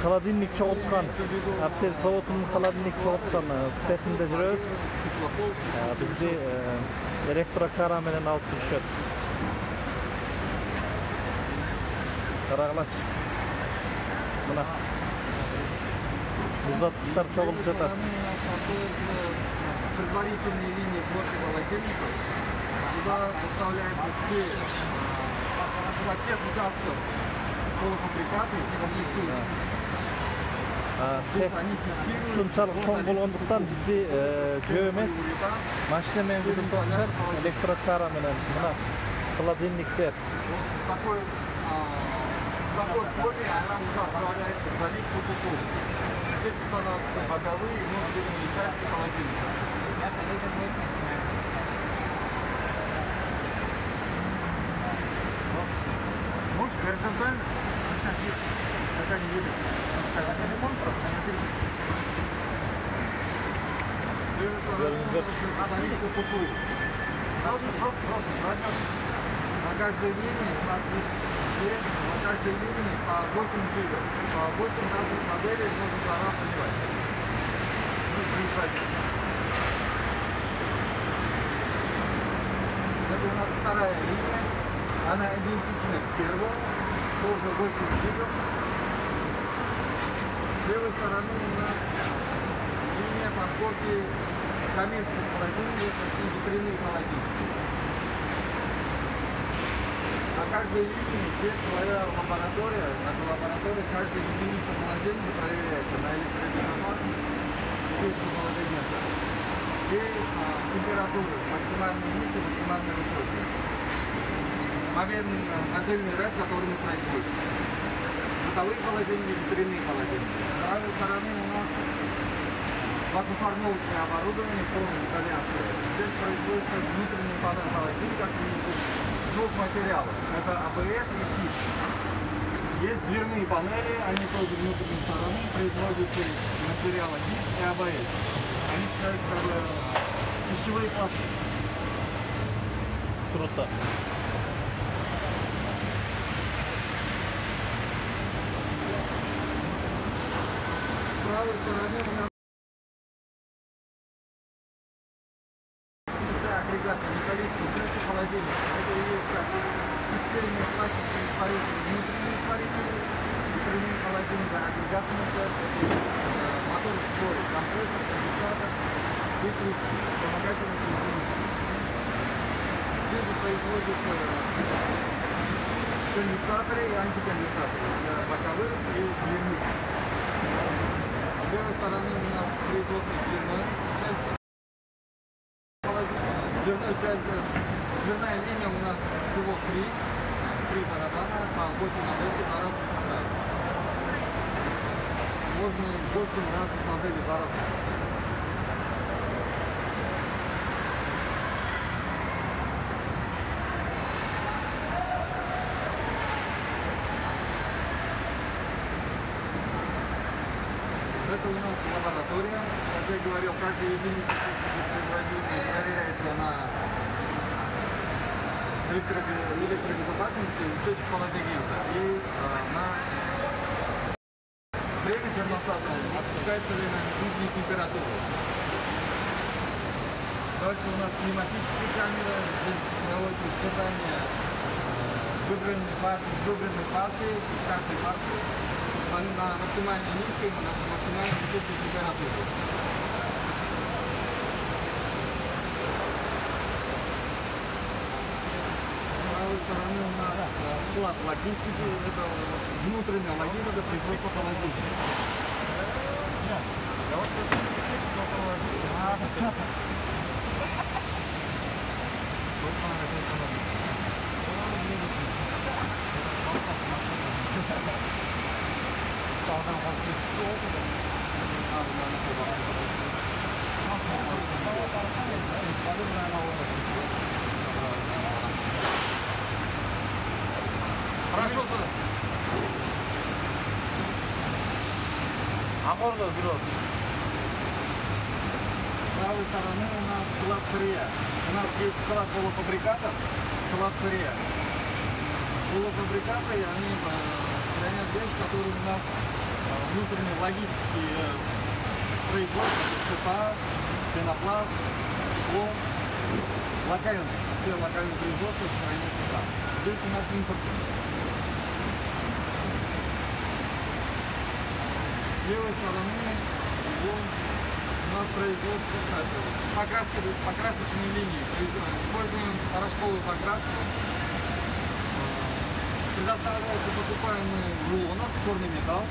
Холодильник çoğaltkan, aptel soğutunun холодильник çoğaltkan sesinde жүрөбүz. Bizde elektrokara menen alıp düşüyor. Karagılaç. Buna uzatmışlar çoğulup жатат. Предварительные линии блока холодильника, туда поставляются все во всех участках полуфабрикаты и комплектуют. Şunçalık çoğun bolğonduktan bizde jö emес, машина менен жүрүп электрокара менен мына холодильниктер. Такой форме она уже отправляется в заливку куку. Здесь устанавливаются боковые и внутренние части холодильника. Может, горизонтально? Пока не видно. Ремонт просто на заливку куку. Просто возьмем на каждой линии у нас есть на каждой линии по 8 жигов, по 8 разных моделей можно товар поливать. Ну, производить. Это у нас вторая линия, она идентична к первой, тоже 8 жигов. С левой стороны у нас линия по сборке коммерческих холодильников и ветряных холодильников. На каждой линии есть своя лаборатория. Наша лаборатория каждая единица холодильника проверяется на электродинамометр и холодильника. И температуры, максимальные низкие, максимальные высокие. Модельный ряд, который мы производим. Бытовые холодильники, ветряные холодильники. С правой стороны у нас вакуумформовочное оборудование, полная изоляция. Здесь производится внутренний панель холодильника двух материалов. Это АБС и ТИП. Есть дверные панели, они тоже внутренней стороны производятся материалы ТИП и АБС. Они считаются пищевые пласты. Круто. С правой стороны у нас агрегатный металлический крышка холодильника. Это и есть как системные пластиковые испарители, внутренние испарители, ветряные холодильники, агрегатные части, мотор в сборе, компрессор, конденсатор, и вспомогательные системы. Здесь же производятся конденсаторы и антиконденсаторы для боковых и дверных. С левой стороны у нас производство дверной части. Дверная линия у нас всего 3 барабана по 8 моделей за раз выпускают. Можно 8 разных моделей за раз. Это у нас лаборатория. Как я говорил, каждая единица производителя проверяется на электрогазопасности, устойчивость холодильника. И на время термостата опускается ли на нижнюю температуру. Дальше у нас пневматические камеры. Здесь проводится испытание выбранной партии, каждой партии. На максимально низкой, на максимально высокой температуре. С правой стороны у нас склад логистики, это внутренняя логистика производства холодильника. Хорошо, сэр. А можно вперед? С правой стороны у нас склад сырья. У нас есть склад полуфабрикатов, склад сырья. Полуфабрикаты, они который у нас внутренние логические производства, СПА, пенопласт, стекло, локальные, все локальные производства в стране США. Здесь у нас импорт. С левой стороны у нас производство покрасочной линии. Используем порошковую покраску. Предоставляется покупаемый рулонов, черный металл.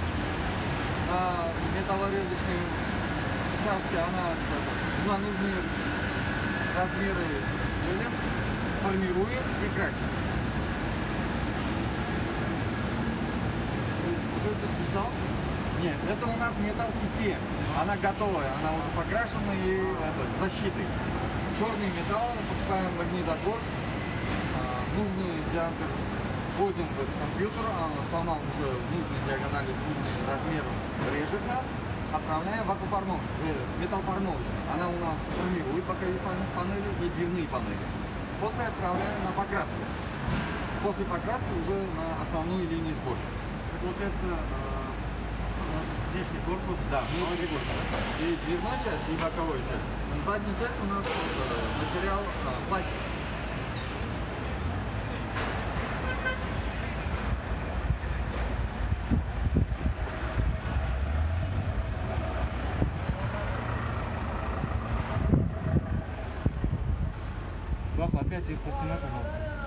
На металлорезочной участке она на нужные размеры делим, формируем и красим. Нет, это у нас металл PCM. Она готовая, она уже покрашена и защитой. Черный металл, покупаем магнитогор, нужный диаметр. Вводим в компьютер, она уже в нужной диагонали, в нужный размер режет нам, отправляем в акваформовочку, металлоформовочку. Она у нас формирует боковые панели и дверные панели. После отправляем на покраску. После покраски уже на основную линию сборки. Получается, внешний корпус, да, внешний корпус. И дверная часть, и боковая часть. Задняя часть у нас материал пластик. Папа, опять их поснимай, пожалуйста.